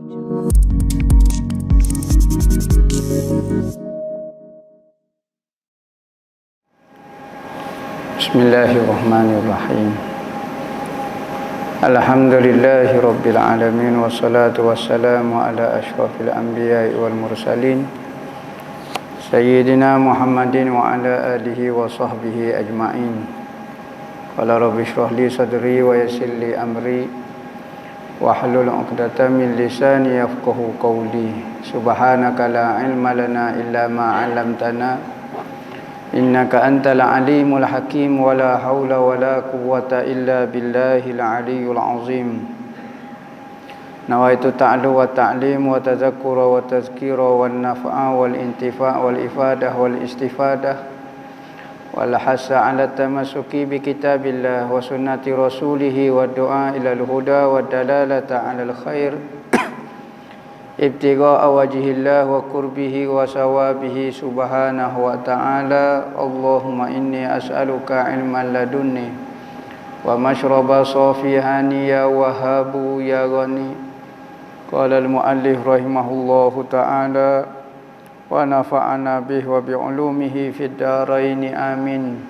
Bismillahirrahmanirrahim. Alhamdulillahi rabbil alamin, wassalatu wassalamu ala asyrafil anbiya'i wal mursalin sayyidina Muhammadin wa ala alihi wa sahbihi ajma'in. Qala rabbi shrah li sadri wa yassir li amri wahlul 'uqdatam min lisani yafqahu qawli. Subhanaka la ilma lana illa ma 'allamtana innaka antal alimul hakim, wala haula wala quwwata illa billahil aliyyil azim. Nawaitu ta'lu wa ta'lim wa tadhakkura wa tazkira wan naf'a wal intifa' wal ifadah wal istifadah wal hasa 'ala tamassuki bi kitabillah wa sunnati rasulih wa du'a ila al huda wa dalalata 'ala al khair ibtigha'a wajhillah wa qurbihi wa sawabihi subhanahu wa ta'ala. Allahumma inni as'aluka ilman ladunni wa mashraba safihan ya wahabu ya ghani. Qala al-muallif rahimahullahu ta'ala wa nafa'ana bihi wa bi'ulumihi fid dharain amin.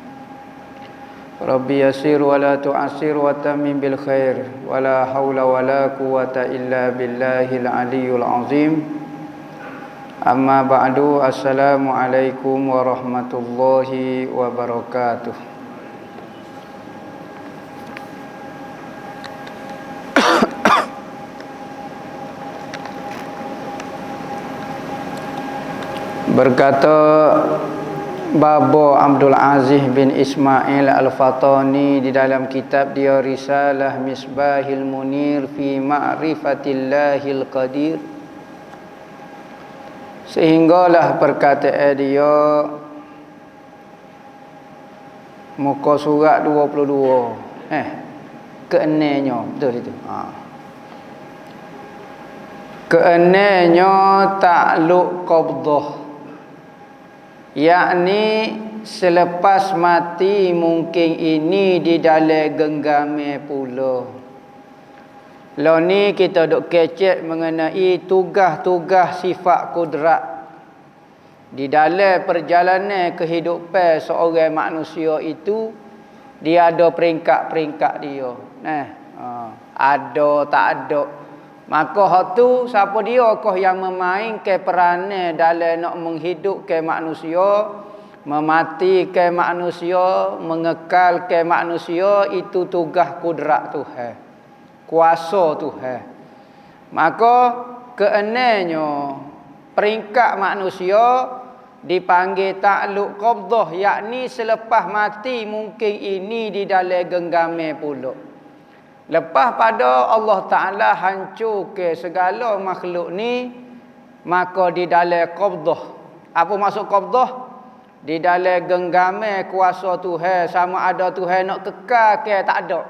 Rabbi yassir wa la tu'assir wa tammim bil khair wa la haula wa la quwwata illa billahil aliyyil azim. Amma ba'du, assalamu alaikum warahmatullahi wabarakatuh. Berkata Babo Abdul Aziz bin Ismail Al-Fatani di dalam kitab dia Risalah Misbahil Munir fi Ma'rifatillahil Qadir, sehinggalah perkataan dia muka surat 22 keenenya, betul itu. Keenenya ta'luq qabdah, yakni selepas mati mungkin ini di dalam genggame pula. Lo ni kita duk kecek mengenai tugas-tugas sifat kudrat di dalam perjalanan kehidupan seorang manusia itu. Dia ada peringkat-peringkat dia. Ada tak ada. Maka hak tu siapa dia kah yang memainkan peranan dalam nak menghidupkan manusia, mematikan manusia, mengekalkan manusia, itu tugas kudrat Tuhan, kuasa Tuhan. Maka keenanya peringkat manusia dipanggil ta'luq qabdah, yakni selepas mati mungkin ini di dalam genggame pula. Lepas pada Allah Ta'ala hancur ke segala makhluk ni, maka di dalam qabdah. Apa maksud qabdah? Di dalam genggame kuasa Tuhan, sama ada Tuhan nak kekal ke tak ada.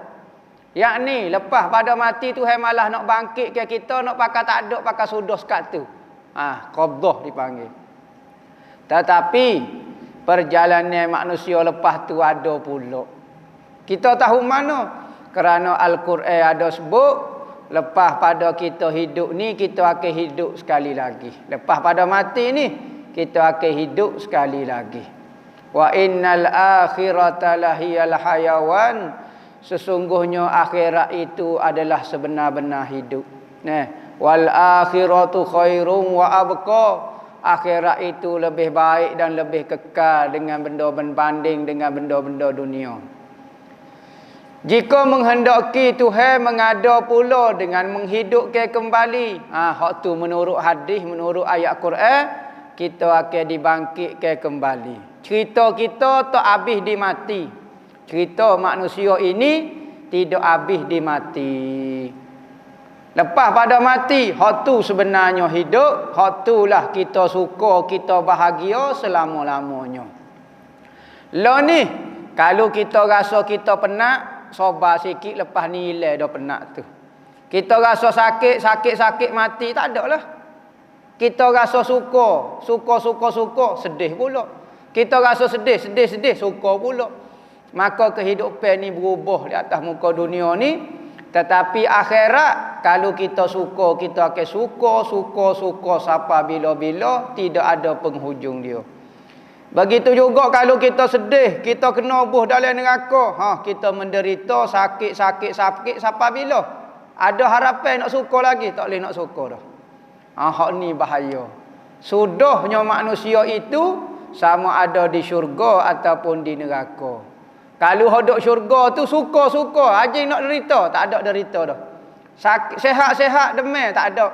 Yakni lepas pada mati Tuhan malah nak bangkit ke kita, nak pakai tak ada, pakai sudah sekat tu. Qabdah dipanggil. Tetapi perjalanan manusia lepas tu ada pula. Kita tahu mana? Kerana Al-Quran ada sebut, lepas pada kita hidup ni, kita akan hidup sekali lagi. Lepas pada mati ni, kita akan hidup sekali lagi. Wa innal akhirata lahiyal hayawan. Sesungguhnya akhirat itu adalah sebenar-benar hidup. Wal akhiratu khairum wa abqa. Akhirat itu lebih baik dan lebih kekal dengan benda berbanding dengan benda-benda dunia. Jika menghendaki Tuhan mengada pula dengan menghidupkan kembali, hak tu menurut hadis, menurut ayat Quran, kita akan dibangkitkan kembali. Cerita kita tak habis di mati. Cerita manusia ini tidak habis di mati. Lepas pada mati, hak tu sebenarnya hidup, hak tulah kita suka, kita bahagia selama-lamanya. Lo ni, kalau kita rasa kita penat, sabar sikit, lepas ni hilang dah penat tu. Kita rasa sakit mati, tak ada lah. Kita rasa suka, sedih pula. Kita rasa sedih, suka pula. Maka kehidupan ni berubah di atas muka dunia ni. Tetapi akhirat kalau kita suka, kita akan suka sampai bila-bila, tidak ada penghujung dia. Begitu juga kalau kita sedih, kita kena buh dalam neraka, kita menderita sakit sampai bila? Ada harapan nak suka lagi, tak boleh nak suka dah. Hak ni bahaya. Sudahnya manusia itu sama ada di syurga ataupun di neraka. Kalau hodok syurga tu suka, haji nak derita, tak ada derita dah. Sakit, sehat demam tak ada.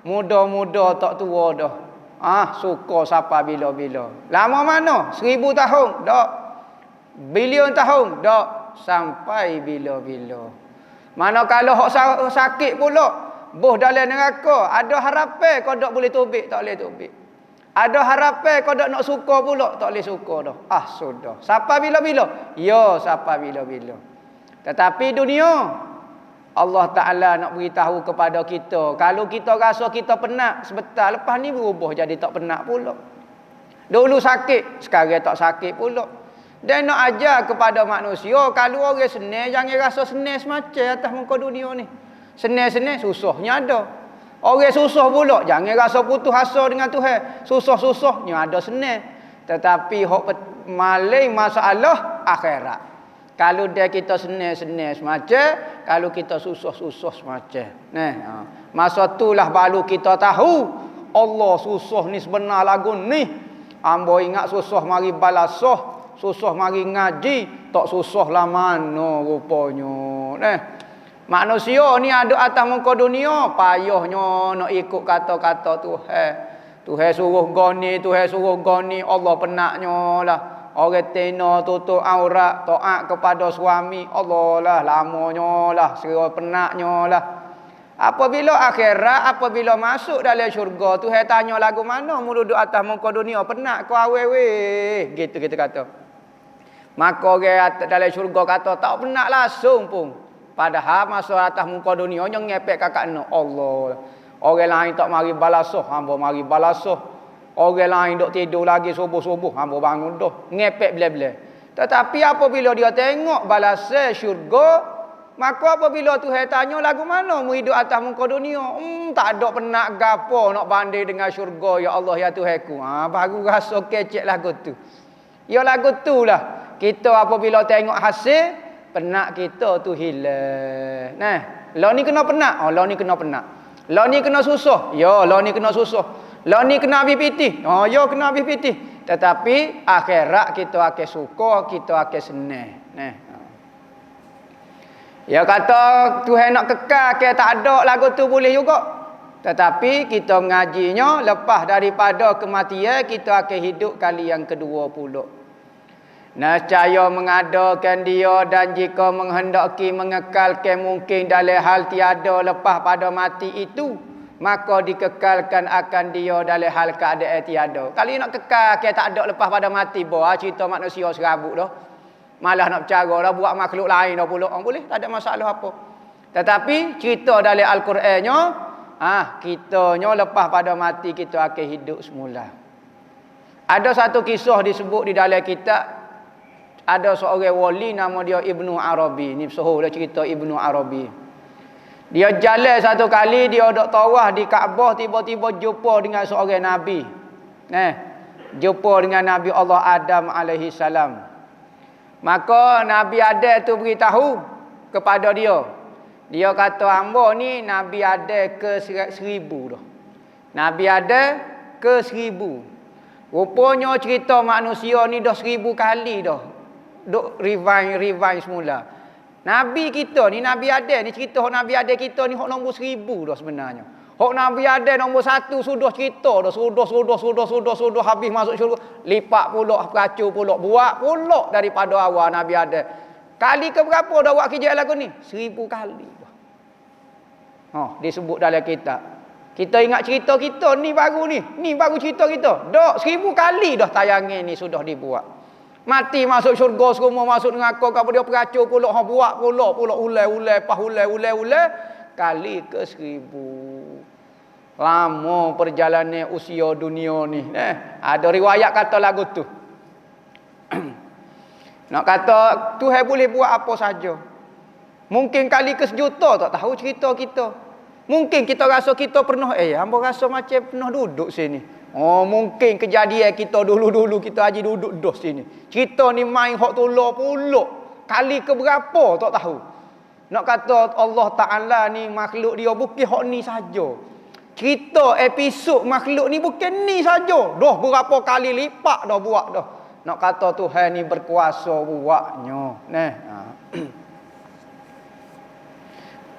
Muda tak tua dah. Suka sampai bila-bila. Lama mana? 1000 tahun? Tak. Bilion tahun? Tak. Sampai bila-bila. Manakala hok sakit pula, buh dalam neraka, ada harapan kau tak boleh tubik, tak boleh tubik. Ada harapan kau tak nak suka pula, tak boleh suka dah. Sudah. Sampai bila-bila? Ya, sampai bila-bila. Tetapi dunia, Allah Ta'ala nak beritahu kepada kita, kalau kita rasa kita penat sebentar, lepas ni berubah jadi tak penat pula. Dulu sakit, sekarang tak sakit pula. Dan nak ajar kepada manusia, kalau orang senang, jangan rasa senang semacam atas muka dunia ni. Senang-senang, susahnya ada. Orang susah pula, jangan rasa putus asa dengan Tuhan. Susah-susahnya ada senang. Tetapi maling masalah akhirat. Kalau dia kita senang-senang semacam, kalau kita susah-susah semacam. Masa itulah baru kita tahu, Allah susah ni sebenar lagu ni. Ambo ingat susah mari balasah. Susah mari ngaji, tak susah lah mana rupanya. Manusia ni ada atas muka dunia, payahnya nak ikut kata-kata Tuhan. Tuhan suruh goni, Allah penatnya lah. Orang tena tutup aurat, taat kepada suami, Allah lah lamanya lah, serah penatnya lah. Apabila akhirat, apabila masuk dalam syurga, Tuhan tanya lagu mana mu duduk atas muka dunia, penat kau awet-weh. Gitu kita kata. Maka orang dalam syurga kata tak penat langsung pun. Padahal masa atas muka dunia yang ngepek kakak nak Allah. Orang lain tak mari balasah, hamba mari balasah. Orang lain duk tidur lagi subuh-subuh, hamba bangun dah. Ngepek bila-bila. Tetapi apabila dia tengok balasah syurga, maka apabila Tuhan tanya lagu mana mu hidup atas muka dunia, tak ada penat gapo nak banding dengan syurga ya Allah ya Tuhanku. Baru rasa kecek lagu tu. Ya lagu tu lah. Kita apabila tengok hasil, penat kita tu hilang. Lah ni kena penat. Lah ni kena penat. Lah ni kena susah. Ya, lah ni kena susah. Lah ni kena habis pitih. Ya kena habis pitih. Tetapi akhirat kita akan suka, kita akan senang. Ya kata Tuhan nak kekal ke tak ada lagu tu boleh juga. Tetapi kita mengajinya lepas daripada kematian kita akan hidup kali yang kedua pula. Nescaya mengadakan dia dan jika menghendaki mengekalkan mungkin dalam hal tiada lepas pada mati itu, maka dikekalkan akan dia dalam hal keadaan tiada. Kalau nak kekal ke tak ada lepas pada mati, cerita manusia serabut dah. Malah nak bercara dah buat makhluk lain dah pula. Boleh, tak ada masalah apa. Tetapi cerita dalam Al-Qurannya, kitanya lepas pada mati kita akan hidup semula. Ada satu kisah disebut di dalam kitab. Ada seorang wali nama dia Ibnu Arabi. Ni sohor dah cerita Ibnu Arabi. Dia jalan satu kali, dia dok tawaf di Kaabah, tiba-tiba jumpa dengan seorang nabi. Jumpa dengan Nabi Allah Adam alaihi salam. Maka Nabi Adam tu beritahu kepada dia. Dia kata hamba ni Nabi Adam ke 1000 dah. Nabi Adam ke 1000. Rupanya cerita manusia ni dah 1000 kali dah. Duk rewind semula. Nabi kita ni, Nabi Adam ni cerita Nabi Adam kita ni hok nombor 1000 dah sebenarnya. Hok Nabi Adam nombor 1 sudah cerita dah, sudah habis masuk syurga, lipat pula, kacau pula, buat pula daripada awal Nabi Adam. Kali ke berapa dah buat kerja lagu ni? 1000 kali dah. Disebut dalam kitab. Kita ingat cerita kita ni baru ni baru cerita kita. Dak 1000 kali dah tayangan ni sudah dibuat. Mati masuk syurga semua, masuk neraka, kalau dia peracur pula, buat pula ulai kali ke 1000. Lama perjalanan usia dunia ni. Ada riwayat kata lagu tu. Nak kata Tuhan boleh buat apa saja. Mungkin kali ke sejuta tak tahu cerita kita. Mungkin kita rasa kita pernah hamba rasa macam pernah duduk sini. Oh, mungkin kejadian kita dulu-dulu kita haji duduk dah sini. Cerita ni main hak tolak pulak. Kali ke berapa tak tahu. Nak kata Allah Taala ni makhluk dia bukan hak ni saja. Cerita episod makhluk ni bukan ni saja. Dah berapa kali lipat dah buat dah. Nak kata Tuhan ni berkuasa buatnya. Nah.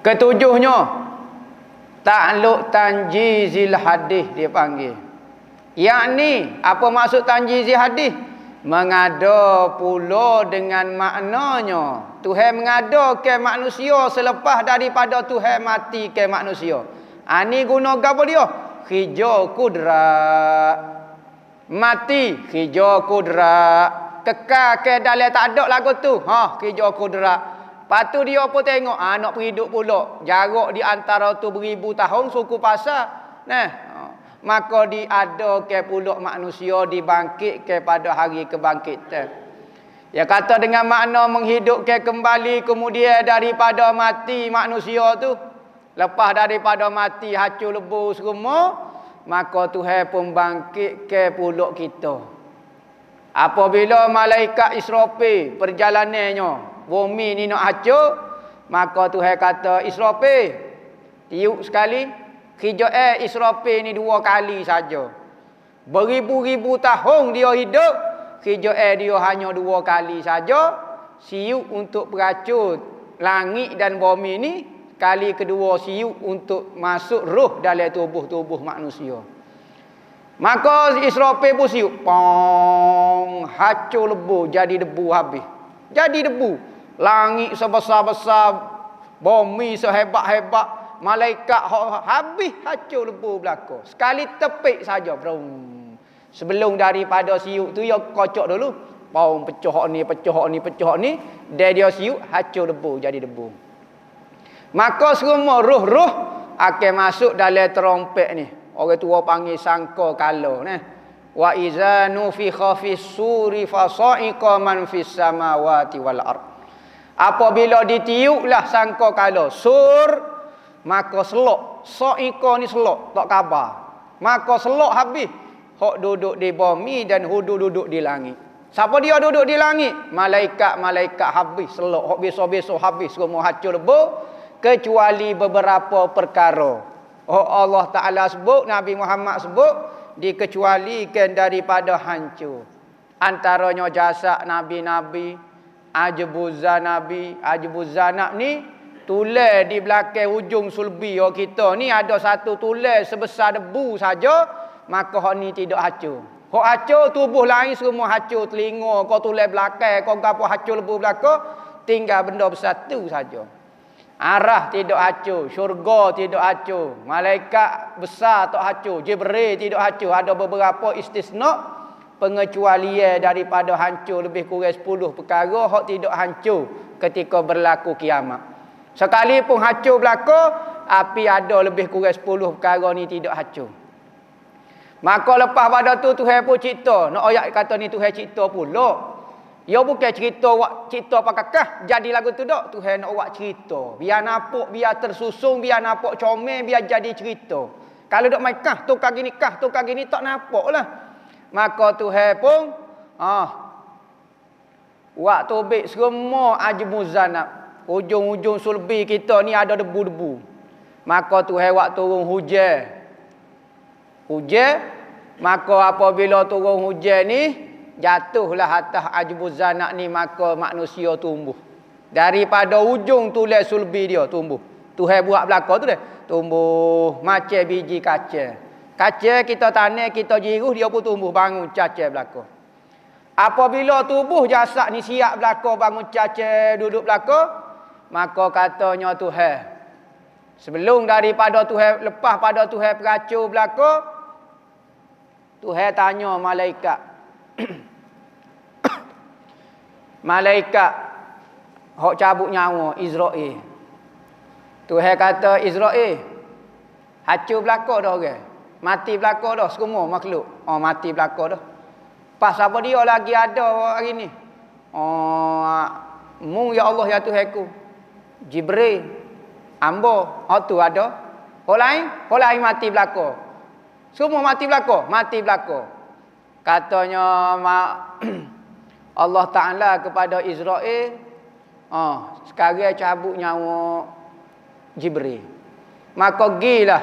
Ketujuhnya, ta'alluq tanjizil hadis dia panggil. Yakni apa maksud tanjizil hadis? Mengada pula dengan maknanya. Tuhan mengada ke manusia selepas daripada Tuhan mati ke manusia. Ani guna apa dia? Hijau kudrat. Mati hijau kudrat. Kekal ke dalam tak ada lagu tu. Hijau kudrat. Lepas tu dia pun tengok, nak perhidup pula. Jarak di antara tu beribu tahun suku pasar. Maka diada ke pula manusia dibangkit kepada hari kebangkitan. Ya kata dengan makna menghidupkan kembali kemudian daripada mati manusia tu. Lepas daripada mati hancur lebur semua. Maka Tuhan pun bangkit ke pula kita. Apabila malaikat Israfil perjalanannya. Bumi ni nak hancur, maka Tuhan kata Israfil, tiup sekali. Hijau Israfil ni 2 kali saja. Beribu-ribu tahun dia hidup, hijau dia hanya 2 kali saja. Siup untuk beracun langit dan bumi ni, kali kedua siup untuk masuk roh dalam tubuh-tubuh manusia. Maka Israfil pun siup, pong, hancur lebu, jadi debu habis. Jadi debu. Langit sebesar-besar, bumi sehebat-hebat, malaikat habis hancur lebu belaka. Sekali tepik saja, bro. Sebelum daripada siup tu, dia kocok dulu. Pau pecah ni, pecah ni. Dia siup, hancur lebu, jadi debu. Maka semua roh-roh akan masuk dalam trompet ni. Orang tua panggil sangka kala ni. Wa iza nufikha fis suri fasa'iqa man fis samawati wal ard. Apabila ditiuplah sangka kala sur, maka selok. Sa'iqa ni selok, tak khabar. Maka selok habis. Hak duduk di bumi dan hudu duduk di langit. Siapa dia duduk di langit? Malaikat-malaikat habis selok. Hak besok-besok habis semua hancur lebu kecuali beberapa perkara. Allah Taala sebut, Nabi Muhammad sebut, dikecualikan daripada hancur. Antaranya jasad nabi-nabi, ajbuzan nabi, ajbuzanab ni tulis di belakang hujung sulbi kita ni ada satu tulis sebesar debu saja, maka hak ni tidak hancur. Hak hancur tubuh lain semua hancur, telinga kau tulis belakang kau gapo hancur lebu belakang, tinggal benda besar tu saja. Arah tidak hancur, syurga tidak hancur, malaikat besar tak hancur, Jibril tidak hancur. Ada beberapa istisna pengecualian daripada hancur lebih kurang 10 perkara hak tidak hancur ketika berlaku kiamat. Sekalipun hancur berlaku, api ada lebih kurang 10 perkara ni tidak hancur. Maka lepas pada tu Tuhan pun cipta. Nak ayat kata ni Tuhan cipta pula. Ya bukan cerita pakakah jadi lagu tu dak. Tuhan nak buat cerita. Biar nampak, biar tersusun, biar nampak comel, biar jadi cerita. Kalau dak main tukar gini tak nampaklah. Maka Tuhan pun buat tobik semua ajmuzanab. Ujung-ujung sulbi kita ni ada debu-debu. Maka Tuhan buat turun hujan. Maka apabila turun hujan ni jatuhlah atas ajmuzanab ni, maka manusia tumbuh. Daripada ujung tulis sulbi dia tumbuh. Tuhan buat belakang tu dah. Tumbuh macam biji kacang. Kacang kita tanam, kita jiruh, dia pun tumbuh bangun cacah belakang. Apabila tubuh jasad ni siap belakang bangun cacah duduk belakang, maka katanya Tuhan, sebelum daripada Tuhan, lepas pada Tuhan peracur belakang, Tuhan tanya malaikat. Malaikat hok cabut nyawa Israel. Tuhan kata Israel, hancur belakang dah orang. Mati belakang dah semua makhluk. Mati belakang dah. Pas apa dia lagi ada hari ni? Mung ya Allah ya Tuhanku. Jibril. Ambo. Oh tu ada. Orang lain mati belaka. Semua mati belaka. Mati belaka. Katanya Allah Ta'ala kepada Israel, sekarang cabut nyawa Jibril. Maka gilah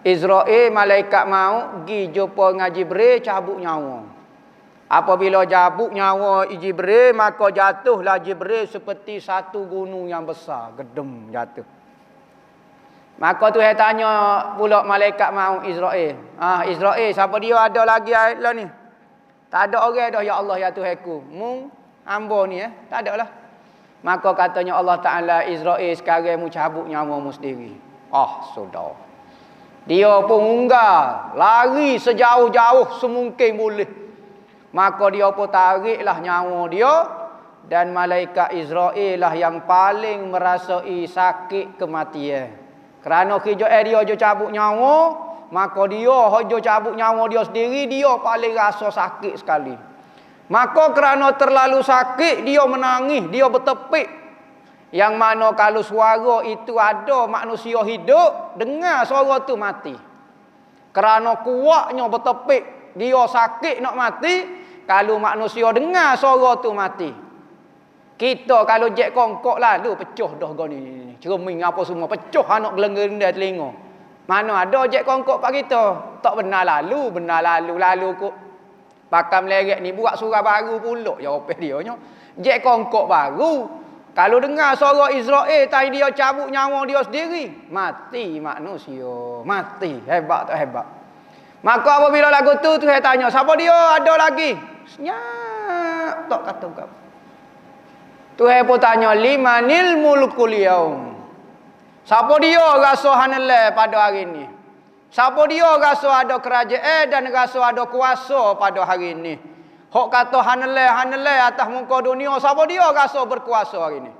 Israel, malaikat maut, gi jumpa dengan Jibril, cabut nyawa. Apabila cabut nyawa Jibril, maka jatuhlah Jibril seperti satu gunung yang besar, gedem jatuh. Maka Tuhan tanya pula malaikat maut Israel. Israel, siapa dia ada lagi lah ni? Tak ada orang dah, ya Allah, ya Tuhanku. Hamba ni tak ada lah. Maka katanya Allah Ta'ala, Israel sekarang mu cabut nyawa mu sendiri. Sudah. Dia pun unggal, lari sejauh-jauh semungkin boleh. Maka dia pun tariklah nyawa dia. Dan malaikat Israel lah yang paling merasai sakit kematian. Kerana kerja dia cabut nyawa, maka dia cabut nyawa dia sendiri, dia paling rasa sakit sekali. Maka kerana terlalu sakit, dia menangis, dia bertepik. Yang mana kalau suara itu ada manusia hidup, dengar suara tu mati. Kerana kuatnya bertepik, dia sakit nak mati, kalau manusia dengar suara tu mati. Kita kalau jek kongkok lalu pecah dah gini. Cermin apa semua pecah anak geleng-geleng telinga. Mana ada jek kongkok pak kita? Tak benar lalu kok. Pakam lerek ni buat surah baru pula jawapan dia nya. Jek kongkok baru. Kalau dengar suara Israel tadi dia cabut nyawa dia sendiri, mati manusia. Mati. Hebat tak hebat? Maka apabila lagu tu Tuhan tanya, siapa dia? Ada lagi? Senyap tak kata kau. Tuhan pun tanya, limanil mulkul yaum. Siapa dia rasa hanale pada hari ini? Siapa dia rasa ada kerajaan dan rasa ada kuasa pada hari ini? Hok kata hanale atas muka dunia, siapa dia rasa berkuasa hari ini?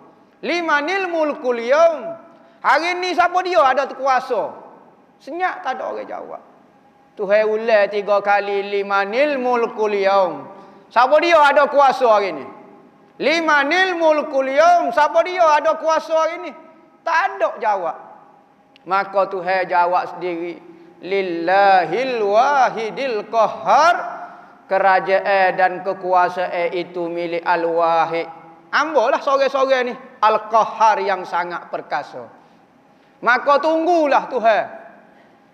Limanil mulkul yaum. Hari ini siapa dia ada kuasa? Senyap tak ada orang jawab. Tuhan ulang 3 kali, limanil mulkul yaum. Siapa dia ada kuasa hari ini? Limanil mulkul yaum. Siapa dia ada kuasa hari ini? Tak ada jawab. Maka Tuhan jawab sendiri, lillahil wahidil qahhar. Kerajaan dan kekuasaan itu milik al-wahid. Ambolah sore-sore ni, al-qahhar yang sangat perkasa. Maka tunggulah Tuhan.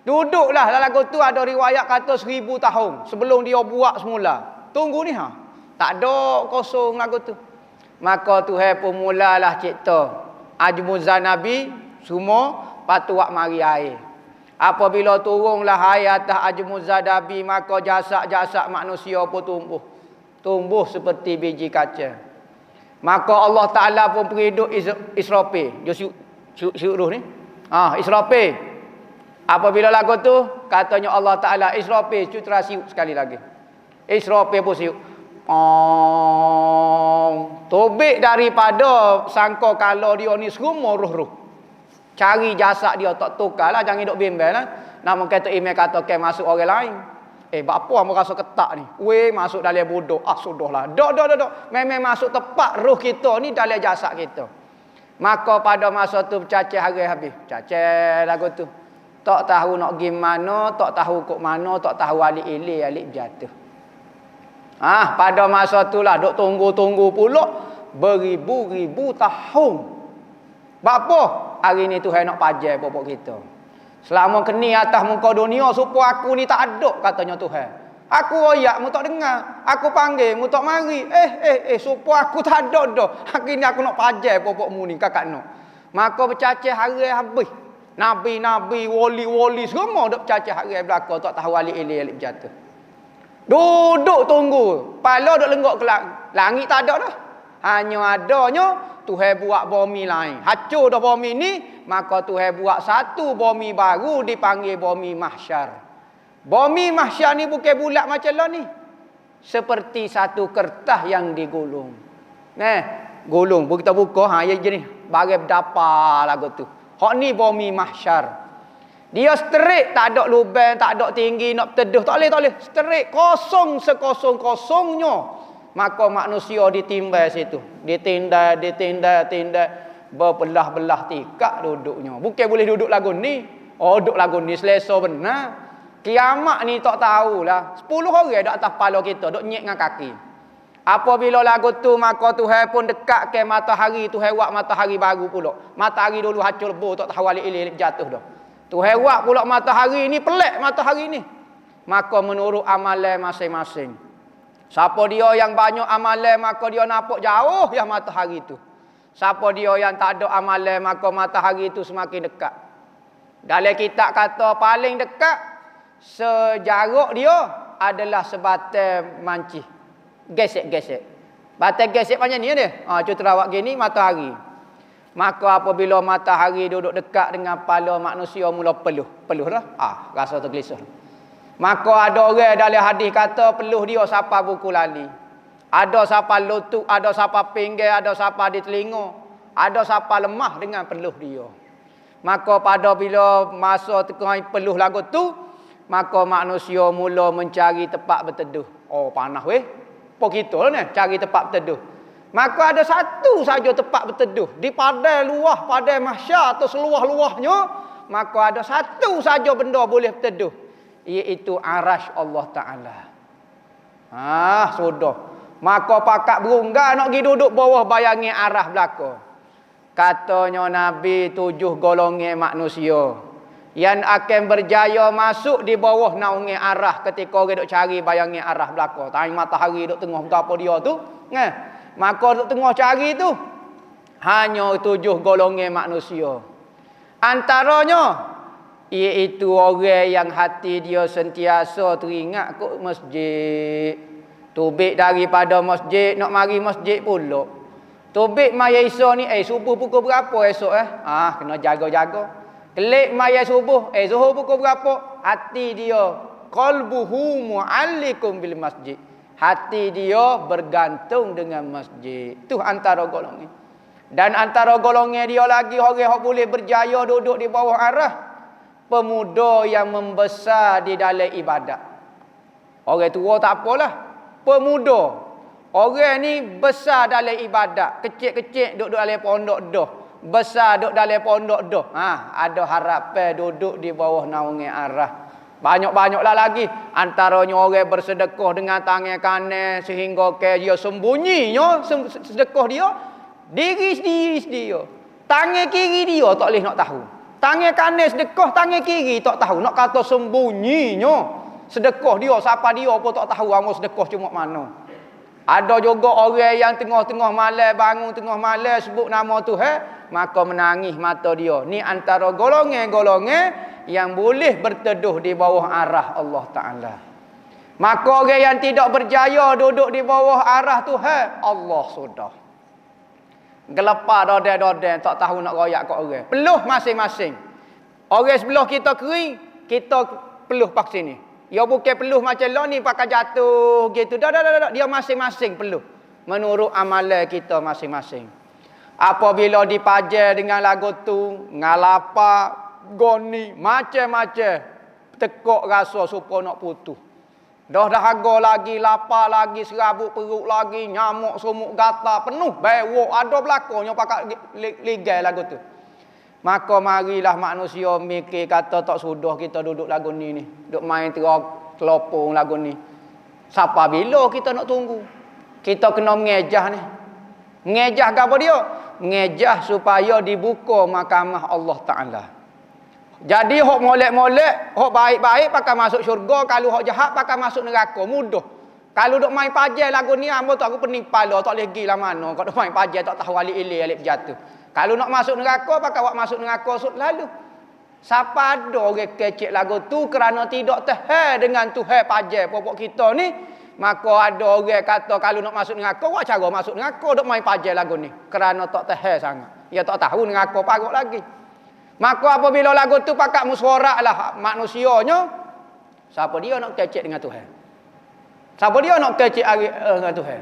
Duduklah lagu tu ada riwayat kata 1000 tahun sebelum dia buat semula. Tunggu ni tak ada kosong lagu tu. Maka Tuhan pun mulalah cipta ajmuzan Nabi semua patuak mari air. Apabila turunlah air atas ajmuzan Nabi, maka jasad-jasad manusia pun tumbuh. Tumbuh seperti biji kaca. Maka Allah Ta'ala pun periduk Israfil. Dia siuk roh ni. Israfil. Apabila lagu tu, katanya Allah Ta'ala, Israfil, cutera siuk sekali lagi. Israfil pun siuk. Tobik daripada sangka kalau dia ni semua roh-roh. Cari jasad dia tak tukar lah, jangan duk bimbel lah. Namun kata email kata masuk orang lain. Apa kamu rasa ketak ni? Masuk dalam bodoh. Sudahlah. Dok. Memang masuk tepat roh kita ni dalam jasad kita. Maka pada masa tu cacah hari habis. Cacah lagu tu. Tak tahu nak pergi mana, tak tahu kok mana, tak tahu alik ilik, alik jatuh. Pada masa tu lah duk tunggu-tunggu pula beribu-ribu tahun. Bapa? Hari ni Tuhan nak pajar popok kita. Selama keni atas muka dunia supaya aku ni tak ada katanya Tuhan. Aku oyak mu tak dengar, aku panggil mu tak mari. Supaya aku tak ada dah. Hari ni aku nak pajar popokmu ni kakak nak. Maka bercacah hari habis. Nabi-nabi, wali-wali semua duk bercacah hari belaka, tak tahu alik ilik alik jatuh. Duduk tunggu. Pala duk lenggok ke langit tak ada dah. Hanya adanya Tuhan buat bumi lain. Hancur dah bumi ni, maka Tuhan buat satu bumi baru dipanggil bumi mahsyar. Bumi mahsyar ni bukan bulat macam lah ni. Seperti satu kertas yang digulung. Gulung. Kita buka, ya je ni. Bagai berdapa lagu tu. Hak ni bumi mahsyar. Dia straight, tak ada lubang, tak ada tinggi, nak berteduh. Tak boleh. Straight, kosong sekosong-kosongnya. Maka manusia ditimbal situ. Ditindai. berbelah-belah tikak duduknya. Bukan boleh duduk lagu ni. Oh, duduk lagu ni selesa benar. Kiamat ni tak tahulah. 10 orang duk atas kepala kita, duk nyek dengan kaki. Apabila lagu tu maka Tuhan pun dekat ke matahari, Tuhan buat matahari baru pula. Matahari dulu hancur lebur, tak tahu alik-alik jatuh dah. Tuhan buat pula matahari ni pelik matahari ni. Maka menurut amalan masing-masing. Siapa dia yang banyak amalan maka dia nampak jauh yang matahari tu. Siapa dia yang tak ada amalan maka matahari tu semakin dekat. Dalam kitab kata paling dekat sejarak dia adalah sebatas mancih. Gesek-gesek. Batas gesek macam ni dia. Contoh awak gini matahari. Maka apabila matahari duduk dekat dengan kepala manusia mula peluh. Peluh dah. Rasa tergelisah. Maka ada orang dalam hadis kata peluh dia siapa buku lali. Ada siapa lutut, ada siapa pinggir, ada siapa di telinga. Ada siapa lemah dengan peluh dia. Maka pada bila masa tengah peluh lagu tu, maka manusia mula mencari tempat berteduh. Oh, panas weh. Apa kita lah ni, cari tempat berteduh. Maka ada satu saja tempat berteduh. Di padai luah, padai mahsyar atau seluah-luahnya, maka ada satu saja benda boleh berteduh. Iaitu arash Allah Ta'ala. Sudah. Maka pakat berungga nak pergi duduk bawah bayangi arah belakang. Katanya Nabi 7 golongan manusia yang akan berjaya masuk di bawah naungi arah ketika orang duk cari bayangi arah belakang. Tanya matahari duk tengah berapa dia tu. Maka duk tengah cari tu hanya 7 golongan manusia. Antaranya iaitu orang yang hati dia sentiasa teringat kok masjid. Tubik daripada masjid nak mari masjid pula. Tubik maya esok ni subuh pukul berapa esok kena jaga-jaga. Kelik maya subuh, zuhur pukul berapa? Hati dia qalbuhu mu'allikum bil masjid. Hati dia bergantung dengan masjid. Tu antara golongan. Dan antara golongan dia lagi orang yang boleh berjaya duduk di bawah arah pemuda yang membesar di dalam ibadat. Orang tua tak apalah. Pemuda. Orang ni besar dalam ibadat. Kecil-kecil duduk dalam pondok dah. Besar duduk dalam pondok dah. Ada harapan duduk di bawah naungi arah. Banyak-banyaklah lagi. Antaranya orang bersedekah dengan tangan kanan sehingga ke dia sembunyinya sedekah dia. Diri dia. Tangan kiri dia tak boleh nak tahu. Tangan kanan sedekah, tangan kiri tak tahu. Nak kata sembunyinya sedekah dia, siapa dia pun tak tahu amal sedekah cuma mana. Ada juga orang yang tengah-tengah malam bangun tengah malam sebut nama Tuhan, maka menangis mata dia. Ni antara golongan-golongan yang boleh berteduh di bawah arah Allah Ta'ala. Maka orang yang tidak berjaya duduk di bawah arah Tuhan, Allah sudah gelepar dodeng-dodeng, tak tahu nak royak kat orang. Peluh masing-masing. Orang sebelah kita kering, kita peluh pak sini. Ya bukan peluh macam lo ni pakai jatuh gitu. Dah. Dia masing-masing peluh. Menurut amalan kita masing-masing. Apabila dipajar dengan lagu tu, ngalapa, goni, macam-macam. Tekuk rasa supaya nak putus. Dah dahaga lagi, lapar lagi, serabut perut lagi, nyamuk, sumuk, gata, penuh. Bewok, ada belakangnya pakai ligai lagu tu. Maka marilah manusia mikir kata tak sudah kita duduk lagu ni. Duduk main telopong lagu ni. Siapa bila kita nak tunggu? Kita kena mengejah ni. Mengejah ke apa dia? Mengejah supaya dibuka mahkamah Allah Ta'ala. Jadi hok molek-molek, hok baik-baik pakai masuk syurga, kalau hok jahat pakai masuk neraka, mudah. Kalau duk main pajai lagu ni ambo tak aku pening kepala, tak boleh pergi lah mana. Kalau duk main pajai tak tahu alik-alik alik berjatuh. Kalau nak masuk neraka pakai awak masuk neraka lalu. Siapa ada orang kecek lagu tu kerana tidak tahan dengan Tuhan pajai pokok kita ni, maka ada orang kata kalau nak masuk neraka, awak cara masuk neraka duk main pajai lagu ni kerana tak tahan sangat. Dia tak tahu neraka parut lagi. Maka apabila lagu tu pakat musyawarah lah manusianya, siapa dia nak kecek dengan Tuhan? Siapa dia nak kecek dengan Tuhan?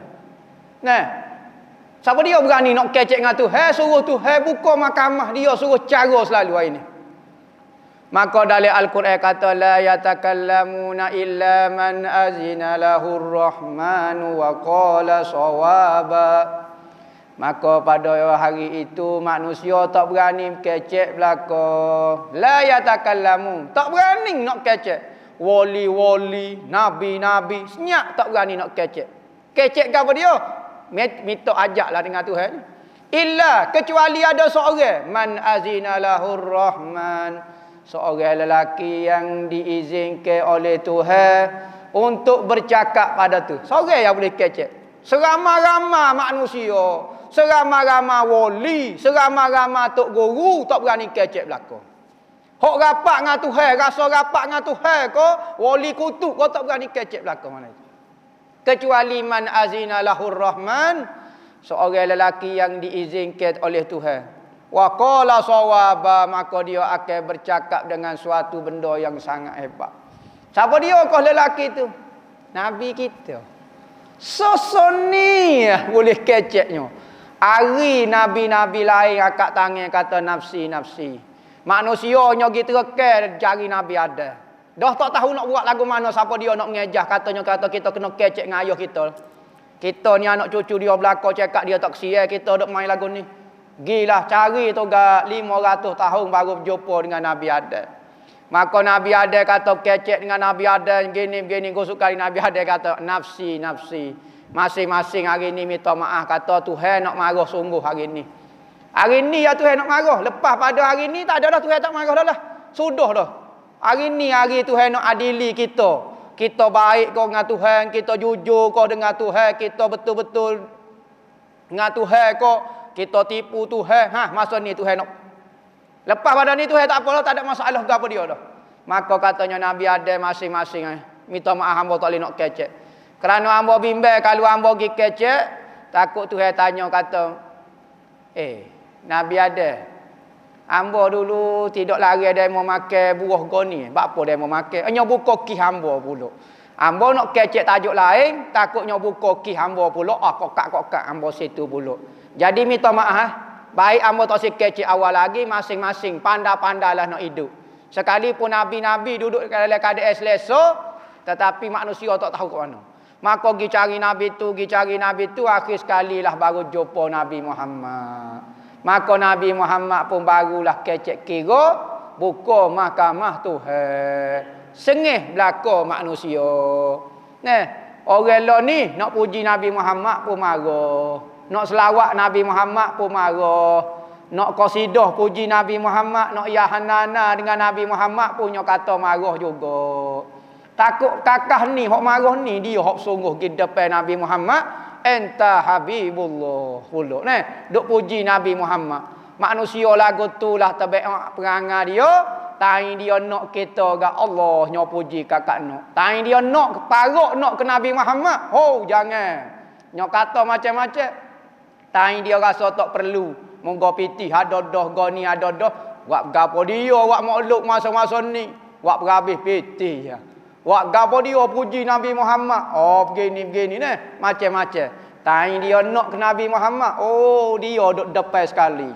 Nah, siapa dia berani nak kecek dengan Tuhan? Suruh Tuhan buka mahkamah dia, suruh cara selalu hari ni. Maka dalam Al-Quran kata la yatakallamuna illa man azina lahur rahmanu wa qala sawaba. Maka pada hari itu manusia tak berani kecek belaka. La yatakallamu. Tak berani nak kecek. Wali-wali, nabi-nabi, senyap tak berani nak kecek. Kecek ke apa dia? Minta ajaklah dengan Tuhan. Illa kecuali ada seorang man azina lahur rahman. Seorang lelaki yang diizinkan oleh Tuhan untuk bercakap pada tu. Seorang yang boleh kecek. Seramai-ramai manusia, seramai-ramai wali, seramai-ramai tok guru tak berani kecek belaka. Hok rapat dengan Tuhan, rasa rapat dengan Tuhan ko, wali kutub ko tak berani kecek belaka mana itu. Kecuali man azina lahur rahman, seorang lelaki yang diizinkan oleh Tuhan. Wa qala sawaba, maka dia akan bercakap dengan suatu benda yang sangat hebat. Siapa dia kau lelaki tu? Nabi kita. Sosoni boleh keceknya. Hari nabi-nabi lain akak tangan kata nafsi. Manusianya gitu ke cari nabi ada. Dah tak tahu nak buat lagu mana, siapa dia nak mengejah katanya kata kita kena kecek dengan ayah kita. Kita ni anak cucu dia belakang cakap dia tak kesian kita duk main lagu ni. Gilah cari tu gak 500 tahun baru berjumpa dengan Nabi Adam. Maka Nabi Adam kata kecek dengan Nabi Adam gini gosok kali Nabi Adam kata nafsi. Masing-masing hari ni minta maaf kata Tuhan nak marah sungguh hari ni. Hari ni ya Tuhan nak marah. Lepas pada hari ni tak ada dah Tuhan tak marah dah lah. Sudah dah. Hari ni hari Tuhan nak adili kita. Kita baik kau dengan Tuhan, kita jujur kau dengan Tuhan, kita betul-betul dengan Tuhan kau, kita tipu Tuhan. Masa ni Tuhan nak. Lepas pada ni Tuhan tak apalah, tak ada masalah ke apa dia dah. Maka katanya Nabi Adam masing-masing minta maaf hamba tak boleh nak kecek. Kerana hamba bimbang kalau hamba pergi kecek, takut Tuhan tanya kata, Nabi Adam, hamba dulu tidak lari ada mau makan buah goni. Apa dia mau makan? Hanya buka ki hamba pula. Hamba nak kecek tajuk lain, takutnya buka ki hamba pula. Kokak hamba situ pula. Jadi minta maaf. Baik hamba tak si kecek awal lagi, masing-masing pandai-pandailah nak hidup. Sekalipun nabi-nabi duduk dalam keadaan selesa, tetapi manusia tak tahu ke mana. Maka pergi cari nabi tu, akhir sekali lah baru jumpa Nabi Muhammad. Maka Nabi Muhammad pun barulah kecek kira buka mahkamah Tuhan. Sengih belaka manusia. Orang lah ni nak puji Nabi Muhammad pun marah. Nak selawat Nabi Muhammad pun marah. Nak qasidah puji Nabi Muhammad, nak yahanana dengan Nabi Muhammad punya kata marah juga. Takut kakah ni hok marah ni dia hok sungguh di depan Nabi Muhammad, enta habibullah pula. Duk puji Nabi Muhammad. Manusia lagu tu lah tabiat perangai dia, tai dia nak kita ke Allah nya puji kakak nak. Tai dia nak parok nak ke Nabi Muhammad. Jangan. Nya kata macam-macam. Tai dia rasa tak perlu. Monggo pitih ada dah goni ada dah. Wak gapo dia wak makhluk masa-masa ni. Wak berhabis pitih ya. Wak gapo dia puji Nabi Muhammad. Begini macam-macam. Tai dia nak ke Nabi Muhammad. Dia duk depan sekali.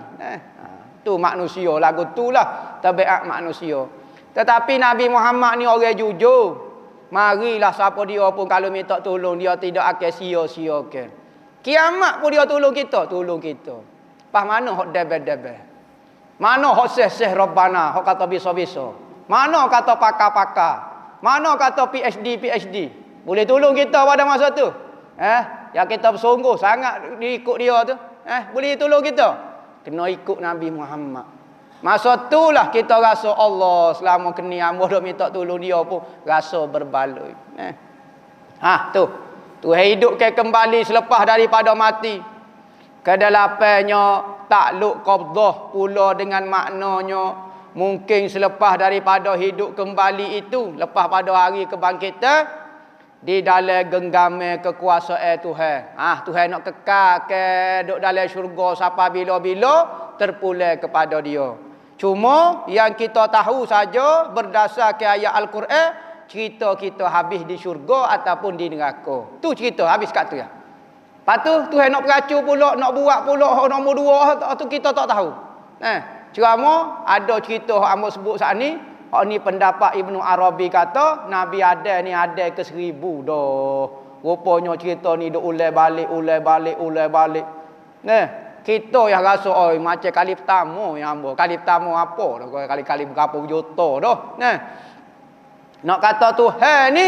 Tu manusia lagu tulah tabiat manusia. Tetapi Nabi Muhammad ni orang jujur. Marilah siapa dia pun kalau minta tolong dia tidak akan sia-siakan. Kiamat pun dia tolong kita. Pas mana hok debel-debel? Mana hok seh-seh Rabbana, hok kata bisa-bisa? Mana kata pakar-pakar? Mana kata PhD? Boleh tolong kita pada masa tu? Ya kita bersungguh sangat ikut dia tu. Boleh tolong kita? Kena ikut Nabi Muhammad. Masa itulah kita rasa Allah selama kini hamba dah minta tolong dia pun rasa berbaloi. Tuhan hidupkan kembali selepas daripada mati. Kedelapannya takluk qabdah pula dengan maknanya mungkin selepas daripada hidup kembali itu, lepas pada hari kebangkitan di dalam genggaman kekuasaan Tuhan. Tuhan nak kekal ke duduk dalam syurga sampai bila-bila terpulang kepada dia. Cuma yang kita tahu saja berdasarkan ayat Al-Quran, cerita kita habis di syurga ataupun di neraka. Tu cerita habis kat tu ya. Lepas tu Tuhan nak peracur pula, nak buat pula nombor 2 tu kita tak tahu. Ceramah ada cerita hak hamba sebut saat ni. Hak ni pendapat Ibnu Arabi kata Nabi Adam ni ada ke 1000 dah. Rupanya cerita ni duk ulai balik. Nah, kita yang rasa macam kali pertama yang hamba. Kali pertama apa dah? Kali-kali berapa juta dah. Nah. Nak kata Tuhan ni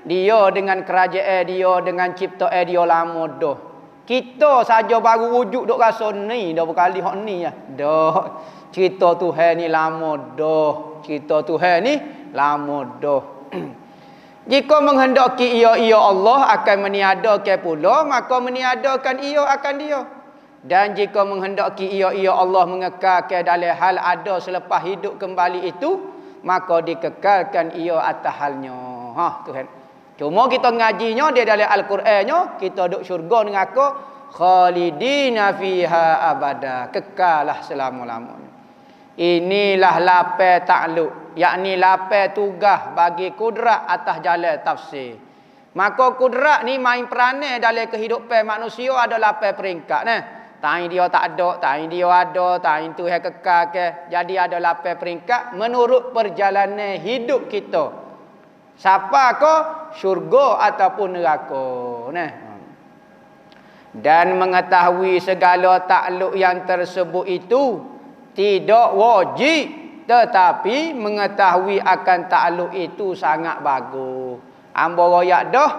dia dengan kerajaan dia, dengan ciptaan dia lama dah. Kita saja baru wujud duk rasa ni dah berkali hak ni ya. Dah. Cerita Tuhan ni lama dah. Cerita Tuhan ni lama dah. Jika menghendaki ia Allah akan meniadakan pula, maka meniadakan ia akan dia. Dan jika menghendaki ia Allah mengekalkan dalam hal ada selepas hidup kembali itu, maka dikekalkan ia atas halnya. Tuhan. Cuma kita ngajinya dia dalam Al-Qurannya, kita duduk syurga dengan aku khalidina fiha abada, kekallah selama-lamanya. Inilah lapai takluk, yakni lapai tugas bagi kudrat atas jalan tafsir. Maka kudrat ni main peranan dalam kehidupan manusia ada lapai peringkat nah. Tain dia tak ada, tain dia ada, tain tu yang kekal ke. Jadi ada lapai peringkat menurut perjalanan hidup kita. Siapa ko syurga ataupun neraka. Nah. Dan mengetahui segala takluk yang tersebut itu tidak wajib, tetapi mengetahui akan takluk itu sangat bagus. Hamba royak dah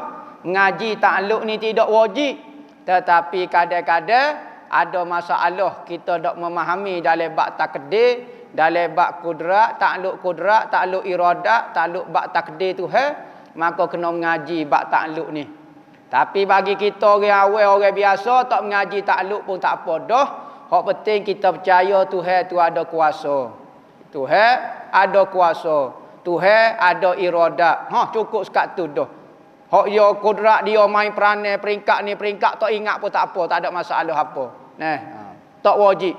ngaji takluk ni tidak wajib, tetapi kadang-kadang ada masalah kita tak memahami dalam bab takdir, dalam bab kudrat, takluk iradat, takluk bab takdir Tuhan, maka kena mengaji bab takluk ni. Tapi bagi kita orang awal, orang biasa tak mengaji takluk pun tak apa dah. Hak penting kita percaya Tuhan tu ada kuasa. Tuhan ada kuasa. Tuhan ada iradat. Cukup sekat tu dah. Hak dia kudrat dia main peranan peringkat ni peringkat tak ingat pun tak apa, tak ada masalah apa. Nah, tak wajib.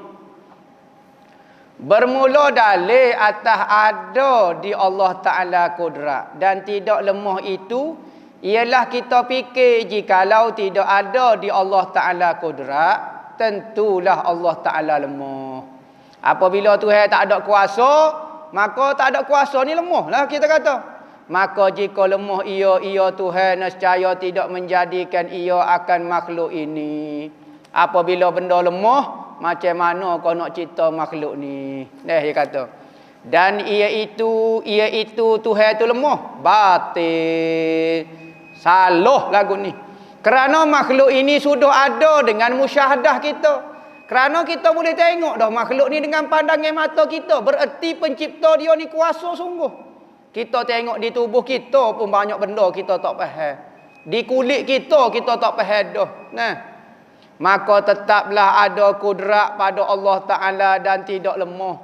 Bermula dalil atas ada di Allah Taala kudrat dan tidak lemah itu ialah kita fikir jikalau tidak ada di Allah Taala kudrat, tentulah Allah Taala lemah. Apabila Tuhan tak ada kuasa, maka tak ada kuasa ni lemah lah kita kata. Maka jika lemah ia Tuhan nescaya tidak menjadikan ia akan makhluk ini. Apabila benda lemah, macam mana kau nak cipta makhluk ni? Dia kata. Dan ia itu Tuhan itu lemah. Batil. Salah lagu ni. Kerana makhluk ini sudah ada dengan musyahadah kita. Kerana kita boleh tengok dah makhluk ni dengan pandangan mata kita. Bererti pencipta dia ni kuasa sungguh. Kita tengok di tubuh kita pun banyak benda kita tak faham. Di kulit kita tak faham dah. Nah. Maka tetaplah ada kudrat pada Allah Ta'ala dan tidak lemah.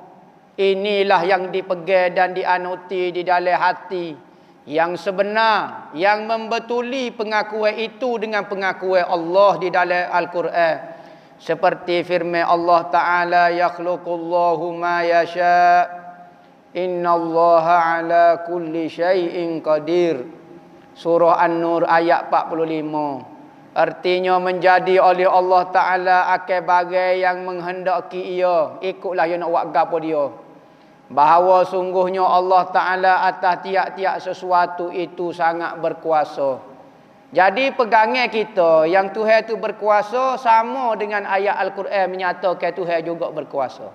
Inilah yang dipegang dan dianuti di dalam hati. Yang sebenar, yang membetuli pengakuan itu dengan pengakuan Allah di dalam Al-Quran. Seperti firman Allah Ta'ala, yakhluqullahu ma yasha'. Innallaha ala kulli syai'in qadir. Surah An-Nur ayat 45. Artinya menjadi oleh Allah Ta'ala akan bagai yang menghendaki ia. Ikutlah yang nak buat gapo dia. Bahawa sungguhnya Allah Ta'ala atas tiap-tiap sesuatu itu sangat berkuasa. Jadi pegangan kita yang Tuhan itu berkuasa sama dengan ayat Al-Quran menyatakan Tuhan juga berkuasa.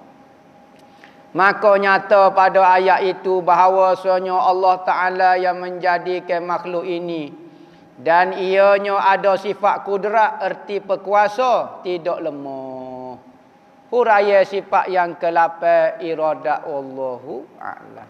Maka nyata pada ayat itu bahawasanya Allah Ta'ala yang menjadikan makhluk ini. Dan ianya ada sifat kudrat, erti perkuasa, tidak lemah. Huraya sifat yang ke-8 iradat Allahu a'lam.